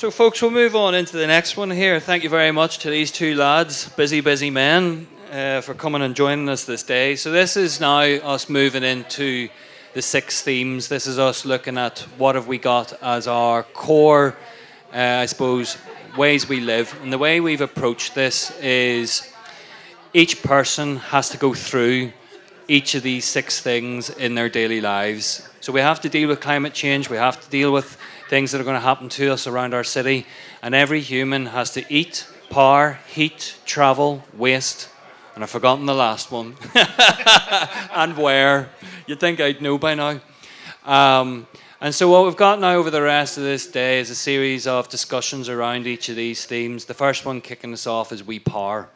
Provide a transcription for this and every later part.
So, folks, we'll move on into the next one here. Thank you very much to these two lads, busy men, for coming and joining us this day. So this is now us moving into the 6 themes. This is us looking at what have we got as our core, I suppose, ways we live. And the way we've approached this is each person has to go through each of these 6 things in their daily lives. So we have to deal with climate change, we have to deal with things that are going to happen to us around our city, and every human has to eat, power, heat, travel, waste, and I've forgotten the last one, and wear. You'd think I'd know by now. And so what we've got now over the rest of this day is a series of discussions around each of these themes. The first one kicking us off is We Power.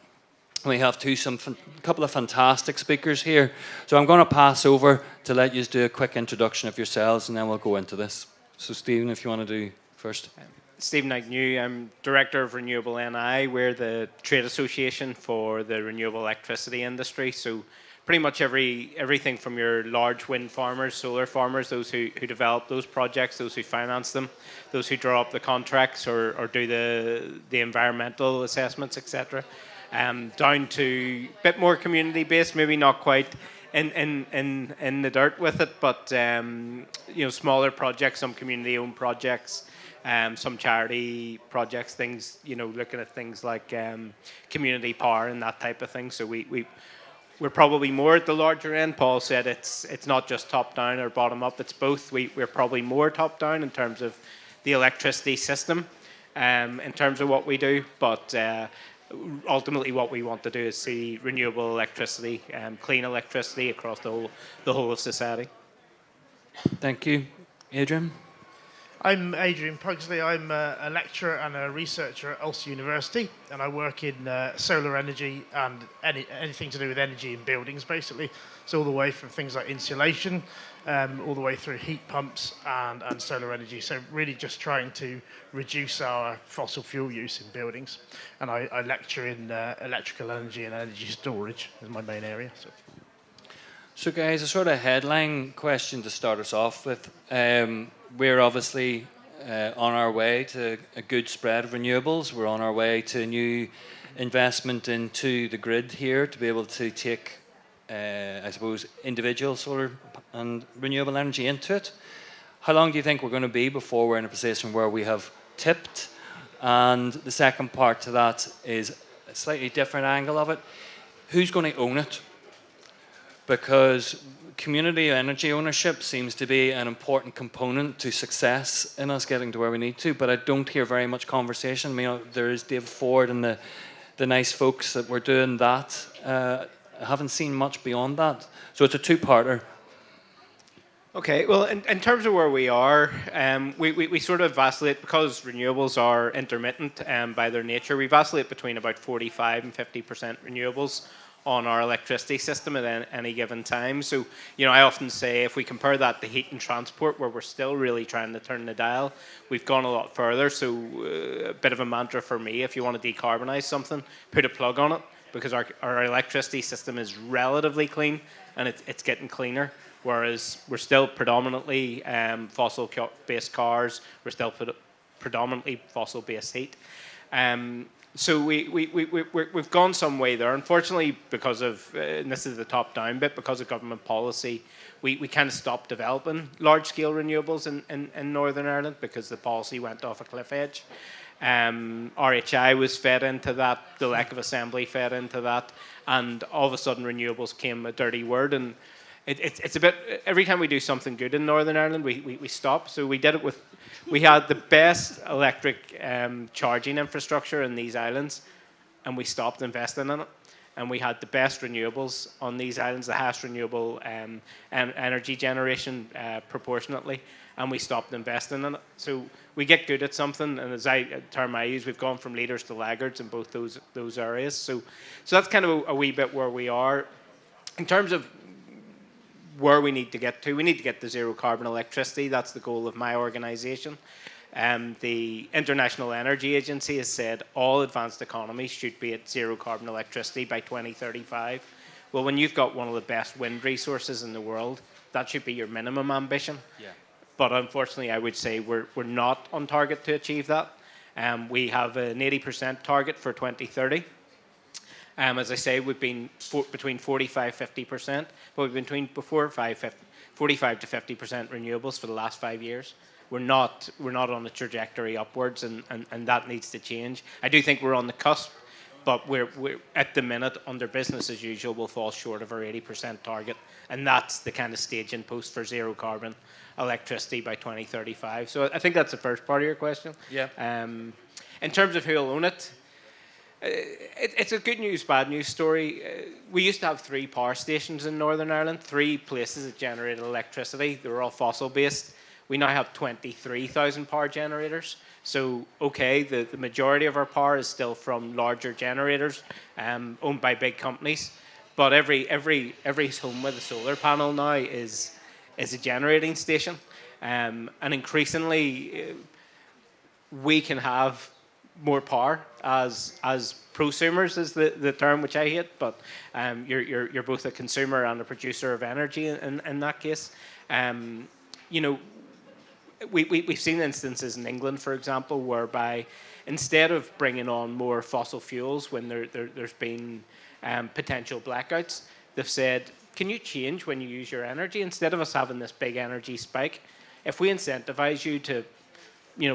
We have a couple of fantastic speakers here. So I'm going to pass over to let you do a quick introduction of yourselves, and then we'll go into this. So Stephen, if you want to do first. Steven Agnew, I'm Director of RenewableNI. We're the trade association for the renewable electricity industry. So pretty much everything from your large wind farmers, solar farmers, those who develop those projects, those who finance them, those who draw up the contracts or do the environmental assessments, etc. Down to a bit more community-based, maybe not quite in the dirt with it, but smaller projects, some community-owned projects, some charity projects, things, looking at things like community power and that type of thing. So we're probably more at the larger end. Paul said it's not just top-down or bottom-up, it's both. We're probably more top-down in terms of the electricity system, in terms of what we do, but ultimately what we want to do is see renewable electricity and clean electricity across the whole of society. Thank you. Adrian? I'm Adrian Pugsley. I'm a lecturer and a researcher at Ulster University, and I work in solar energy and anything to do with energy in buildings, basically. So all the way from things like insulation, all the way through heat pumps and solar energy. So really just trying to reduce our fossil fuel use in buildings. And I lecture in electrical energy and energy storage as my main area. So guys, a sort of headline question to start us off with. We're obviously on our way to a good spread of renewables. We're on our way to a new investment into the grid here to be able to take, I suppose, individual solar and renewable energy into it. How long do you think we're going to be before we're in a position where we have tipped? And the second part to that is a slightly different angle of it. Who's going to own it? Because community energy ownership seems to be an important component to success in us getting to where we need to, but I don't hear very much conversation. There is David Ford and the nice folks that were doing that. I haven't seen much beyond that. So it's a two-parter. Okay, well, in terms of where we are, we sort of vacillate, because renewables are intermittent by their nature, we vacillate between about 45 and 50% renewables on our electricity system at any given time. So, I often say if we compare that to heat and transport, where we're still really trying to turn the dial, we've gone a lot further. So a bit of a mantra for me, if you want to decarbonize something, put a plug on it, because our electricity system is relatively clean and it's getting cleaner. Whereas we're still predominantly fossil-based cars, we're still predominantly fossil-based heat. So we've gone some way there. Unfortunately, because of, and this is the top-down bit, because of government policy, we kind of stopped developing large-scale renewables in Northern Ireland because the policy went off a cliff edge. RHI was fed into that, the lack of assembly fed into that, and all of a sudden renewables came a dirty word. And it's a bit, every time we do something good in Northern Ireland, we stop. So we did it with, we had the best electric charging infrastructure in these islands, and we stopped investing in it. And we had the best renewables on these islands, the highest renewable energy generation proportionately, and we stopped investing in it. So we get good at something, and as a term I use, we've gone from leaders to laggards in both those areas. So that's kind of a wee bit where we are. In terms of where we need to get to zero carbon electricity. That's the goal of my organisation. The International Energy Agency has said all advanced economies should be at zero carbon electricity by 2035. Well, when you've got one of the best wind resources in the world, that should be your minimum ambition. Yeah. But unfortunately, I would say we're not on target to achieve that. We have an 80% target for 2030. As I say, we've been between 45-50%, but we've been between 45 to 50% renewables for the last 5 years. We're not on a trajectory upwards, and that needs to change. I do think we're on the cusp, but we're at the minute under business as usual. We'll fall short of our 80% target, and that's the kind of staging post for zero carbon electricity by 2035. So I think that's the first part of your question. Yeah. In terms of who will own it, it's a good news, bad news story. We used to have 3 power stations in Northern Ireland, 3 places that generated electricity. They were all fossil based. We now have 23,000 power generators. So, okay, the majority of our power is still from larger generators owned by big companies. But every home with a solar panel now is a generating station. And increasingly, we can have more power as prosumers is the term which I hate, but you're both a consumer and a producer of energy in that case. We've seen instances in England, for example, whereby instead of bringing on more fossil fuels when there's been potential blackouts, they've said, can you change when you use your energy? Instead of us having this big energy spike, if we incentivize you to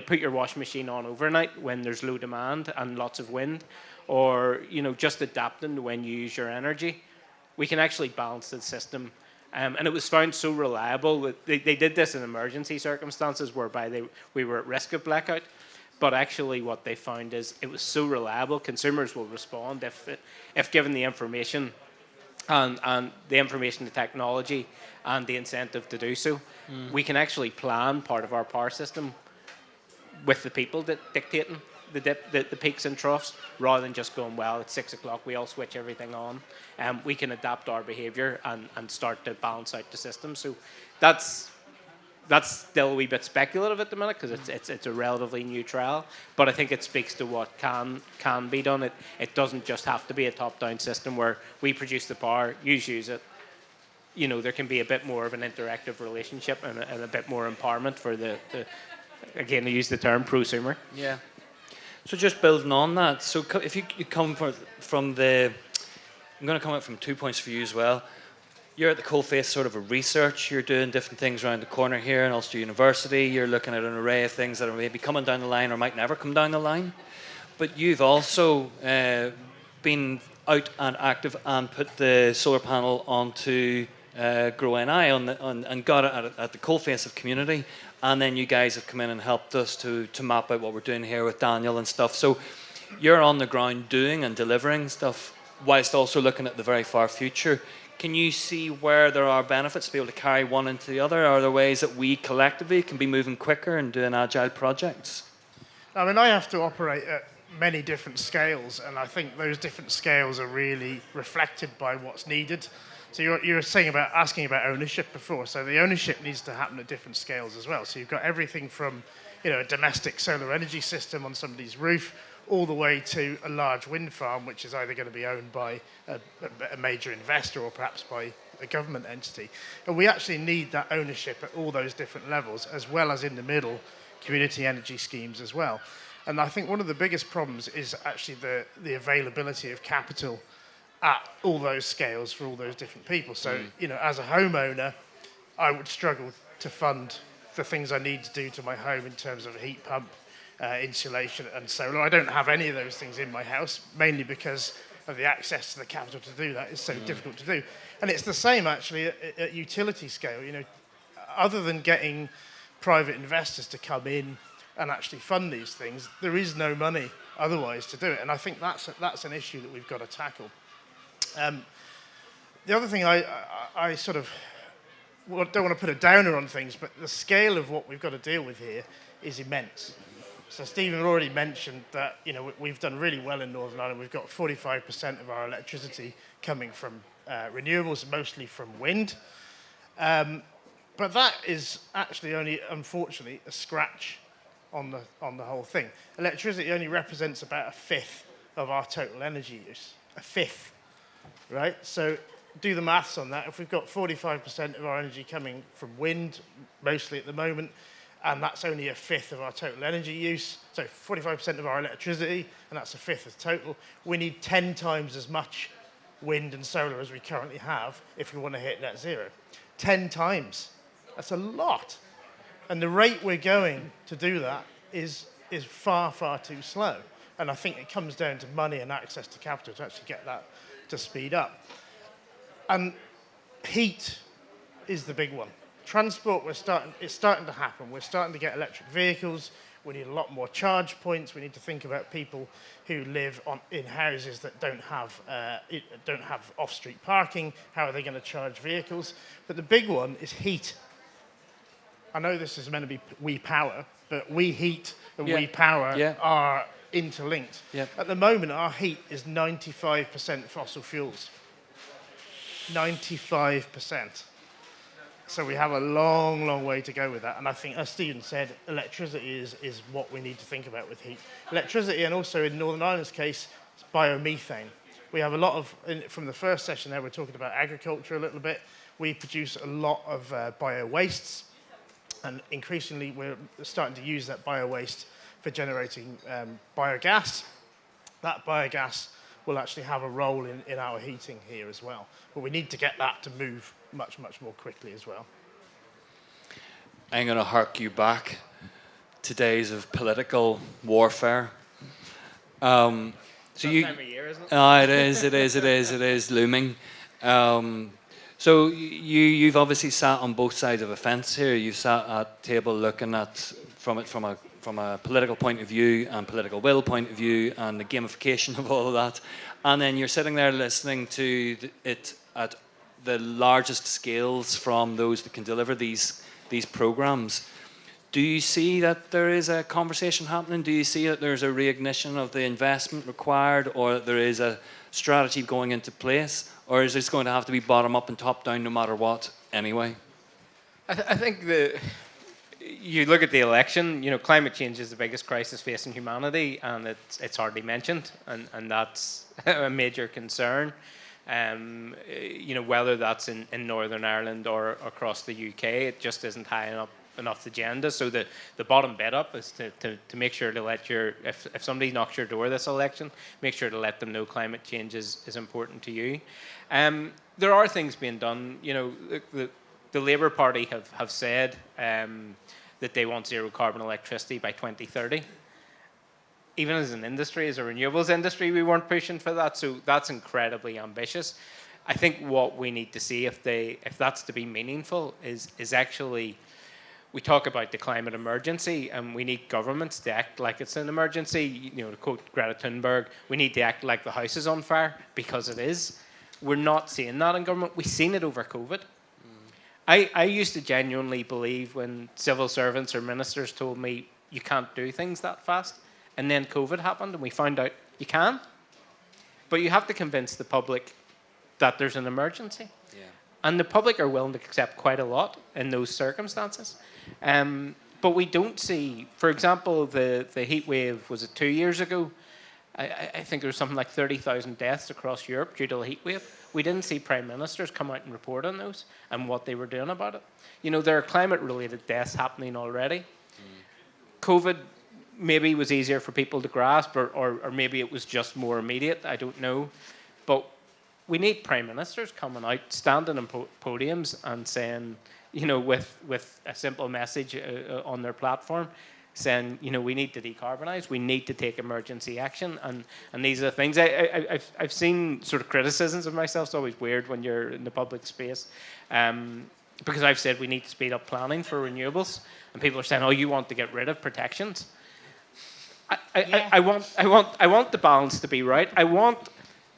put your washing machine on overnight when there's low demand and lots of wind, or just adapting to when you use your energy, we can actually balance the system. And it was found so reliable that they did this in emergency circumstances whereby we were at risk of blackout. But actually what they found is it was so reliable, consumers will respond if given the information and the information, the technology, and the incentive to do so. We can actually plan part of our power system with the people dictating the peaks and troughs, rather than just going, well, it's 6 o'clock, we all switch everything on. We can adapt our behaviour and start to balance out the system. So that's still a wee bit speculative at the minute because it's a relatively new trial, but I think it speaks to what can be done. It doesn't just have to be a top-down system where we produce the power, you use it. There can be a bit more of an interactive relationship and a bit more empowerment for the again, to use the term prosumer. Yeah. So just building on that, so if you come from the, I'm going to come at from 2 points of view as well. You're at the coalface sort of a research, you're doing different things around the corner here in Ulster University, you're looking at an array of things that are maybe coming down the line or might never come down the line. But you've also been out and active and put the solar panel onto RenewableNI and got it at the coalface of community. And then you guys have come in and helped us to map out what we're doing here with Daniel and stuff. So you're on the ground doing and delivering stuff whilst also looking at the very far future. Can you see where there are benefits to be able to carry one into the other? Are there ways that we collectively can be moving quicker and doing agile projects? I mean, I have to operate at many different scales, and I think those different scales are really reflected by what's needed. So you were asking about ownership before. So the ownership needs to happen at different scales as well. So you've got everything from a domestic solar energy system on somebody's roof, all the way to a large wind farm, which is either going to be owned by a major investor or perhaps by a government entity. And we actually need that ownership at all those different levels, as well as in the middle, community energy schemes as well. And I think one of the biggest problems is actually the availability of capital at all those scales for all those different people. So, as a homeowner, I would struggle to fund the things I need to do to my home in terms of a heat pump, insulation and solar. I don't have any of those things in my house, mainly because of the access to the capital to do that is so difficult to do. And it's the same actually at utility scale. Other than getting private investors to come in and actually fund these things, there is no money otherwise to do it. And I think that's an issue that we've got to tackle. The other thing I sort of don't want to put a downer on things, but the scale of what we've got to deal with here is immense. So Steven already mentioned that we've done really well in Northern Ireland. We've got 45% of our electricity coming from renewables, mostly from wind. But that is actually only, unfortunately, a scratch on the whole thing. Electricity only represents about a fifth of our total energy use. A fifth. Right? So do the maths on that. If we've got 45% of our energy coming from wind, mostly at the moment, and that's only a fifth of our total energy use. So 45% of our electricity, and that's a fifth of total. We need 10 times as much wind and solar as we currently have if we want to hit net zero. 10 times. That's a lot. And the rate we're going to do that is far, far too slow. And I think it comes down to money and access to capital to actually get that to speed up. And heat is the big one. Transport, it's starting to happen. We're starting to get electric vehicles. We need a lot more charge points. We need to think about people who live in houses that don't have off-street parking. How are they going to charge vehicles? But the big one is heat. I know this is meant to be we power, but we heat and we power are interlinked. Yep. At the moment, our heat is 95% fossil fuels. 95%. So we have a long, long way to go with that. And I think, as Steven said, electricity is what we need to think about with heat. Electricity, and also in Northern Ireland's case, it's biomethane. We have a lot of, from the first session there, we're talking about agriculture a little bit. We produce a lot of bio-wastes, and increasingly we're starting to use that bio-waste for generating biogas. That biogas will actually have a role in our heating here as well. But we need to get that to move much, much more quickly as well. I'm going to hark you back to days of political warfare. So you, time of year, isn't it? it is looming. So you've obviously sat on both sides of a fence here. You've sat at table looking at from a political point of view and political will point of view and the gamification of all of that, and then you're sitting there listening to it at the largest scales from those that can deliver these programs. Do you see that there is a conversation happening? Do you see that there's a reignition of the investment required, or that there is a strategy going into place, or is this going to have to be bottom up and top down no matter what anyway? I think you look at the election, climate change is the biggest crisis facing humanity, and it's hardly mentioned, and that's a major concern. Whether that's in Northern Ireland or across the UK, it just isn't high enough agenda. So the bottom bit up is to make sure to let if somebody knocks your door this election, make sure to let them know climate change is important to you. There are things being done. The Labour Party have said that they want zero carbon electricity by 2030. Even as an industry, as a renewables industry, we weren't pushing for that. So that's incredibly ambitious. I think what we need to see if that's to be meaningful is actually, we talk about the climate emergency, and we need governments to act like it's an emergency. To quote Greta Thunberg, we need to act like the house is on fire, because it is. We're not seeing that in government. We've seen it over COVID. I used to genuinely believe when civil servants or ministers told me you can't do things that fast, and then COVID happened and we found out you can. But you have to convince the public that there's an emergency. Yeah. And the public are willing to accept quite a lot in those circumstances. But we don't see, for example, the heat wave, was it 2 years ago? I think there was something like 30,000 deaths across Europe due to the heat wave. We didn't see prime ministers come out and report on those and what they were doing about it. There are climate-related deaths happening already. COVID maybe was easier for people to grasp, or maybe it was just more immediate. I don't know. But we need prime ministers coming out, standing on podiums and saying, with a simple message on their platform, saying, we need to decarbonise, we need to take emergency action, and these are the things. I've seen sort of criticisms of myself. It's always weird when you're in the public space, because I've said we need to speed up planning for renewables, and people are saying, "Oh, you want to get rid of protections." I want the balance to be right. I want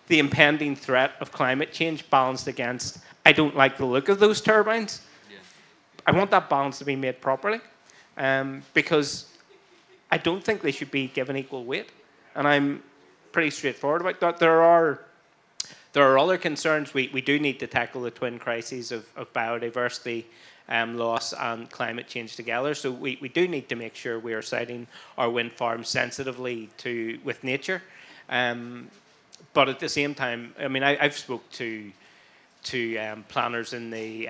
the impending threat of climate change balanced against, I don't like the look of those turbines. Yeah. I want that balance to be made properly. Because I don't think they should be given equal weight, and I'm pretty straightforward about that. There are other concerns. We do need to tackle the twin crises of biodiversity loss and climate change together. So we do need to make sure we are siting our wind farms sensitively with nature. But at the same time, I mean, I've spoke to planners in the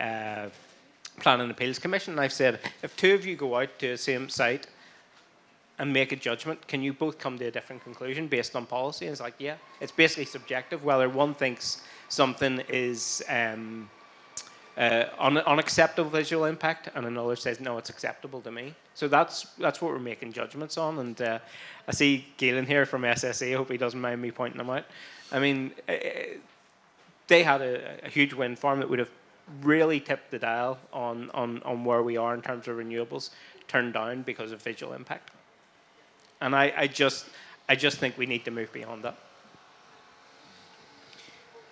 Planning Appeals Commission, and I've said, if two of you go out to the same site and make a judgment, can you both come to a different conclusion based on policy? And it's like, yeah, it's basically subjective. Whether one thinks something is unacceptable visual impact, and another says, no, it's acceptable to me. So that's what we're making judgments on. And I see Galen here from SSE. I hope he doesn't mind me pointing them out. I mean, they had a huge wind farm that would have really tipped the dial on where we are in terms of renewables, turned down because of visual impact. And I just think we need to move beyond that.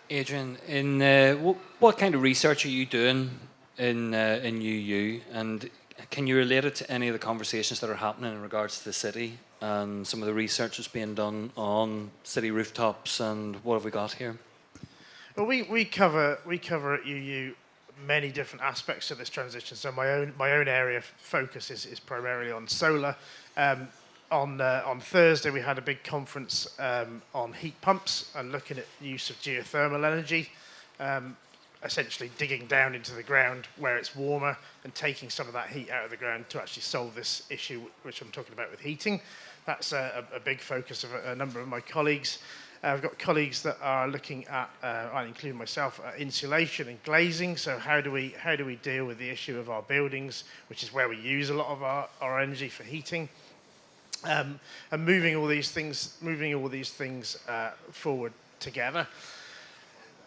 Adrian, what kind of research are you doing in UU, and can you relate it to any of the conversations that are happening in regards to the city and some of the research that's being done on city rooftops, and what have we got here? Well, we cover at UU many different aspects of this transition. So my own area of focus is primarily on solar. On Thursday, we had a big conference on heat pumps and looking at the use of geothermal energy, essentially digging down into the ground where it's warmer and taking some of that heat out of the ground to actually solve this issue, which I'm talking about with heating. That's a big focus of a number of my colleagues. I've got colleagues that are looking at, I include myself, insulation and glazing. So how do we deal with the issue of our buildings, which is where we use a lot of our energy for heating? And moving all these things forward together.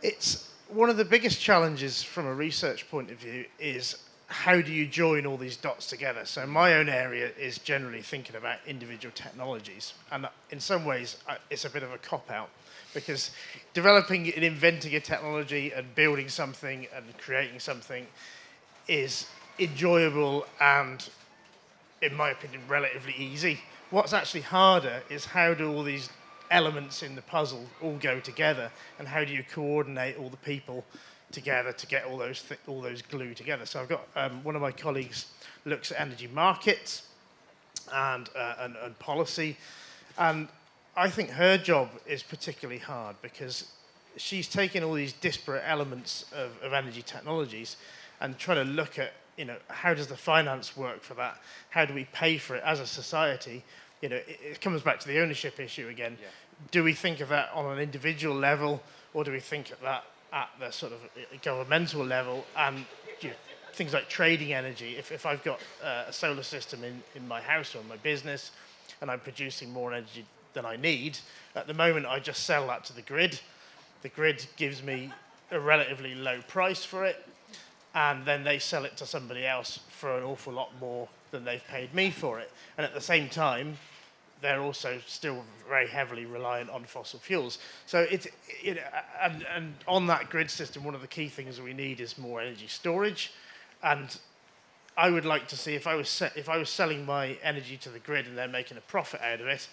It's one of the biggest challenges from a research point of view is how do you join all these dots together? So my own area is generally thinking about individual technologies, and in some ways it's a bit of a cop-out, because developing and inventing a technology and building something and creating something is enjoyable and, in my opinion, relatively easy. What's actually harder is how do all these elements in the puzzle all go together, and how do you coordinate all the people together to get all those glue together. So I've got one of my colleagues looks at energy markets and policy, and I think her job is particularly hard because she's taken all these disparate elements of energy technologies and trying to look at, how does the finance work for that? How do we pay for it as a society? It comes back to the ownership issue again. Yeah. Do we think of that on an individual level, or do we think of that at the sort of governmental level? And things like trading energy. If I've got a solar system in my house or in my business, and I'm producing more energy than I need, at the moment I just sell that to the grid. The grid gives me a relatively low price for it, and then they sell it to somebody else for an awful lot more than they've paid me for it. And at the same time, they're also still very heavily reliant on fossil fuels. So and on that grid system, one of the key things we need is more energy storage. And I would like to see if I was selling my energy to the grid and they're making a profit out of it,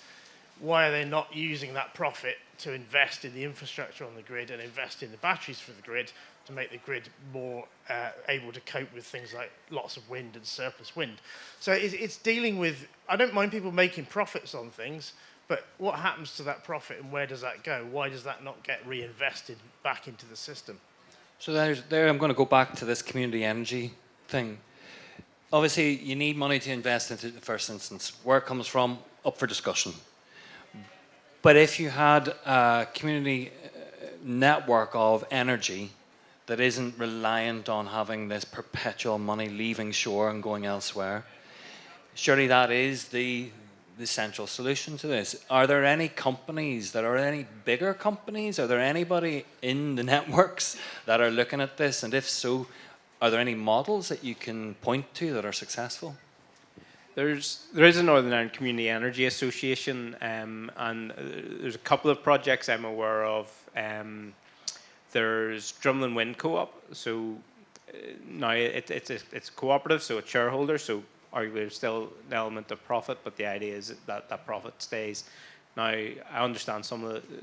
why are they not using that profit to invest in the infrastructure on the grid and invest in the batteries for the grid to make the grid more able to cope with things like lots of wind and surplus wind? So it's dealing with, I don't mind people making profits on things, but what happens to that profit and where does that go? Why does that not get reinvested back into the system? So there I'm going to go back to this community energy thing. Obviously, you need money to invest into the first instance. Where it comes from, up for discussion. But if you had a community network of energy that isn't reliant on having this perpetual money leaving shore and going elsewhere, surely that is the central solution to this. Are there any companies that are any bigger companies? Are there anybody in the networks that are looking at this? And if so, are there any models that you can point to that are successful? There is a Northern Ireland Community Energy Association, and there's a couple of projects I'm aware of. There's Drumlin Wind Co-op. So now it's cooperative, so it's shareholders. So arguably there's still an element of profit, but the idea is that profit stays. Now I understand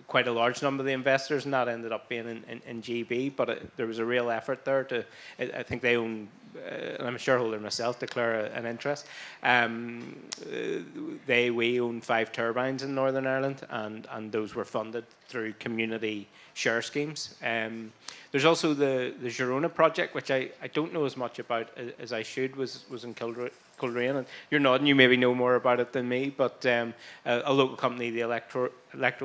quite a large number of the investors in that ended up being in GB, but there was a real effort there I think they own and I'm a shareholder myself, declare an interest. We own 5 turbines in Northern Ireland, and those were funded through community share schemes. There's also the Girona project, which I don't know as much about as I should, was in Kilrain, and you're nodding, you maybe know more about it than me, but a local company, the electric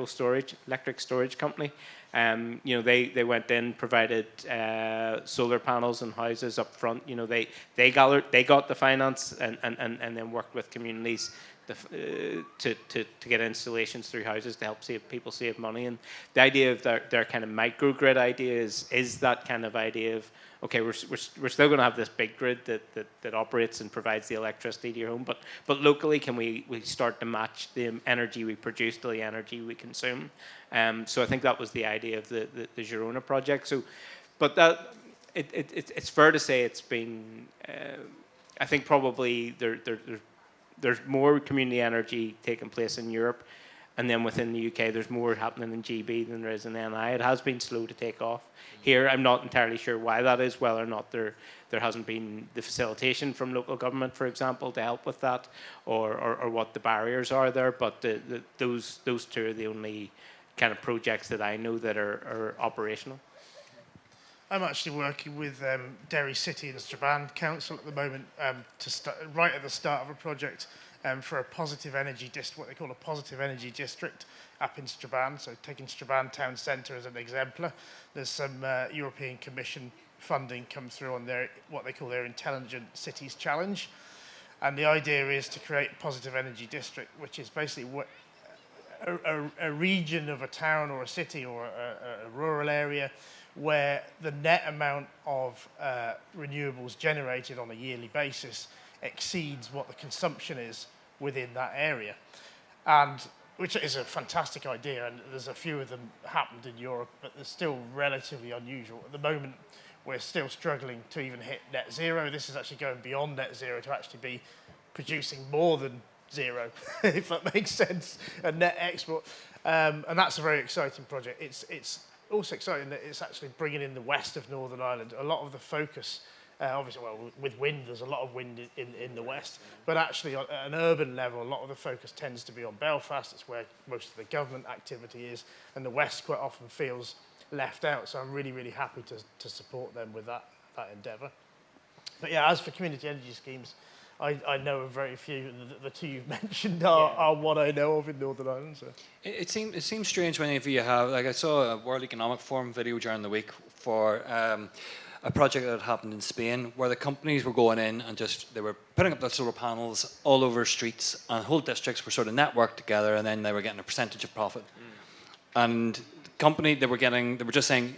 storage company, they went in, provided solar panels and houses up front. They got the finance and then worked with communities to get installations through houses to help people save money. And the idea of their kind of microgrid idea is that kind of idea of, okay, we're still going to have this big grid that operates and provides the electricity to your home, but locally can we start to match the energy we produce to the energy we consume? So I think that was the idea of the Girona project. So, but that it's fair to say it's been. I think probably there's more community energy taking place in Europe, and then within the UK, there's more happening in GB than there is in NI. It has been slow to take off here. I'm not entirely sure why that is, whether or not there hasn't been the facilitation from local government, for example, to help with that, or what the barriers are there. But those two are the only kind of projects that I know that are operational. I'm actually working with Derry City and Strabane Council at the moment right at the start of a project for a positive energy what they call a positive energy district up in Strabane. So taking Strabane town centre as an exemplar, there's some European Commission funding come through on what they call their Intelligent Cities Challenge, and the idea is to create a positive energy district, which is basically a region of a town or a city or a rural area where the net amount of renewables generated on a yearly basis exceeds what the consumption is within that area, and which is a fantastic idea, and there's a few of them happened in Europe, but they're still relatively unusual. At the moment, we're still struggling to even hit net zero. This is actually going beyond net zero to actually be producing more than zero, if that makes sense, a net export. And that's a very exciting project. It's also exciting that it's actually bringing in the west of Northern Ireland. A lot of the focus, obviously, well, with wind, there's a lot of wind in the west, but actually at an urban level, a lot of the focus tends to be on Belfast. It's where most of the government activity is, and the west quite often feels left out. So I'm really, really happy to support them with that endeavour. But yeah, as for community energy schemes, I know of very few. The two you've mentioned are what I know of in Northern Ireland. So. It seems strange when if you have, like I saw a World Economic Forum video during the week for a project that had happened in Spain where the companies were going in and they were putting up the solar panels all over streets, and whole districts were sort of networked together, and then they were getting a percentage of profit. And company they were just saying,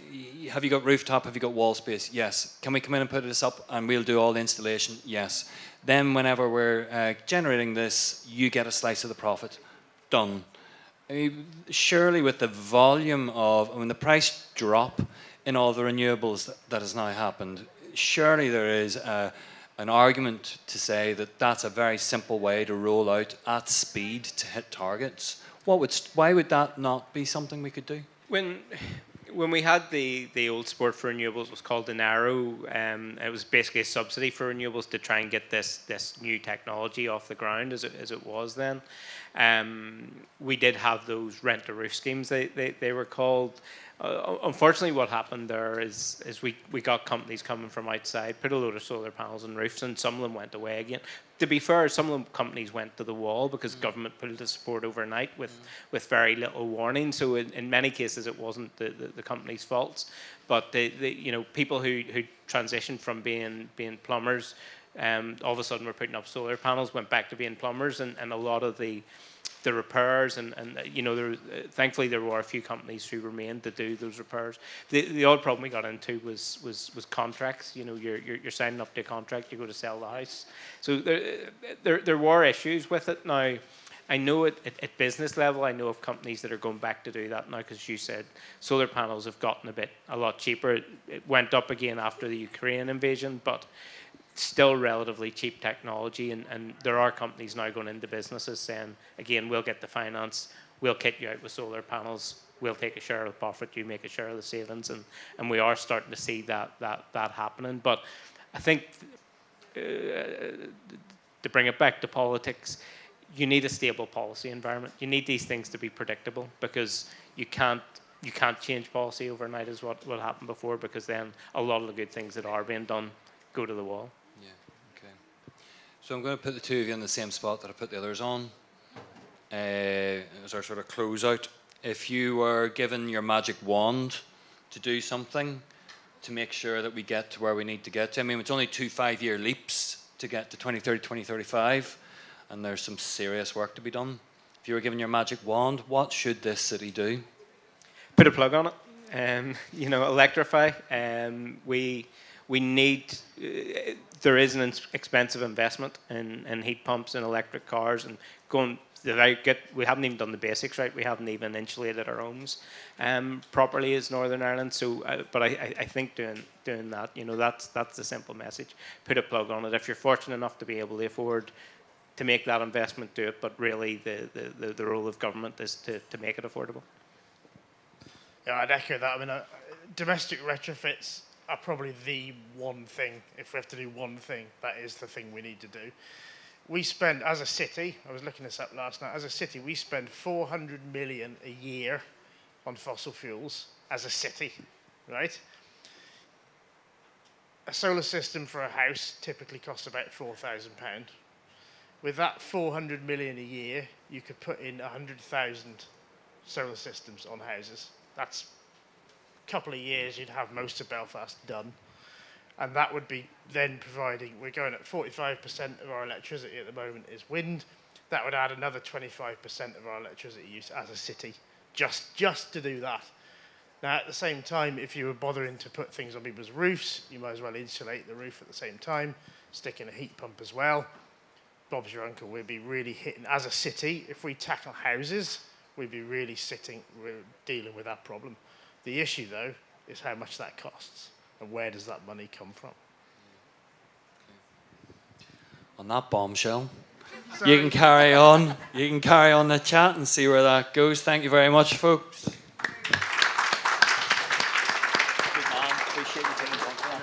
have you got rooftop, have you got wall space? Yes. Can we come in and put this up and we'll do all the installation? Yes. Then whenever we're generating this, you get a slice of the profit. Done. Surely with the volume of, when the price drop in all the renewables that has now happened, surely there is an argument to say that that's a very simple way to roll out at speed to hit targets. Why would that not be something we could do? When we had the old sport for renewables, it was called an arrow. It was basically a subsidy for renewables to try and get this new technology off the ground as it was then. We did have those rent-a-roof schemes, they were called. Unfortunately, what happened there is we got companies coming from outside, put a load of solar panels on roofs, and some of them went away again. To be fair, some of the companies went to the wall because government pulled the support overnight with very little warning. So in many cases, it wasn't the company's faults, but the people who transitioned from being plumbers, all of a sudden were putting up solar panels, went back to being plumbers, and a lot of the repairs and thankfully there were a few companies who remained to do those repairs. The odd problem we got into was contracts. You're signing up to a contract, you go to sell the house. So there were issues with it. Now I know at business level, I know of companies that are going back to do that now, because you said solar panels have gotten a lot cheaper. It went up again after the Ukraine invasion, but still relatively cheap technology, and there are companies now going into businesses saying, again, we'll get the finance, we'll kit you out with solar panels, we'll take a share of the profit, you make a share of the savings, and we are starting to see that happening. But I think to bring it back to politics, you need a stable policy environment. You need these things to be predictable, because you can't change policy overnight, is what happened before, because then a lot of the good things that are being done go to the wall. Yeah, okay. So I'm going to put the two of you in the same spot that I put the others on as our sort of closeout. If you were given your magic wand to do something to make sure that we get to where we need to get to, I mean, it's only 2 5-year leaps to get to 2030, 2035, and there's some serious work to be done. If you were given your magic wand, what should this city do? Put a plug on it, electrify. We need, there is an expensive investment in heat pumps and electric cars, and we haven't even done the basics right. We haven't even insulated our homes properly as Northern Ireland. So, but I think doing that, that's the simple message. Put a plug on it. If you're fortunate enough to be able to afford to make that investment, do it. But really, the role of government is to make it affordable. Yeah, I'd echo that. I mean, domestic retrofits are probably the one thing. If we have to do one thing, that is the thing we need to do. We spend, as a city, I was looking this up last night, as a city, we spend 400 million a year on fossil fuels as a city, right? A solar system for a house typically costs about £4,000. With that 400 million a year, you could put in 100,000 solar systems on houses. That's a couple of years, you'd have most of Belfast done. And that would be then providing, we're going at 45% of our electricity at the moment is wind. That would add another 25% of our electricity use as a city, just to do that. Now, at the same time, if you were bothering to put things on people's roofs, you might as well insulate the roof at the same time, stick in a heat pump as well. Bob's your uncle, we'd be really hitting, as a city, if we tackle houses, we'd be really dealing with that problem. The issue, though, is how much that costs and where does that money come from. On that bombshell, you can carry on. You can carry on the chat and see where that goes. Thank you very much, folks. Good man. Appreciate you taking time.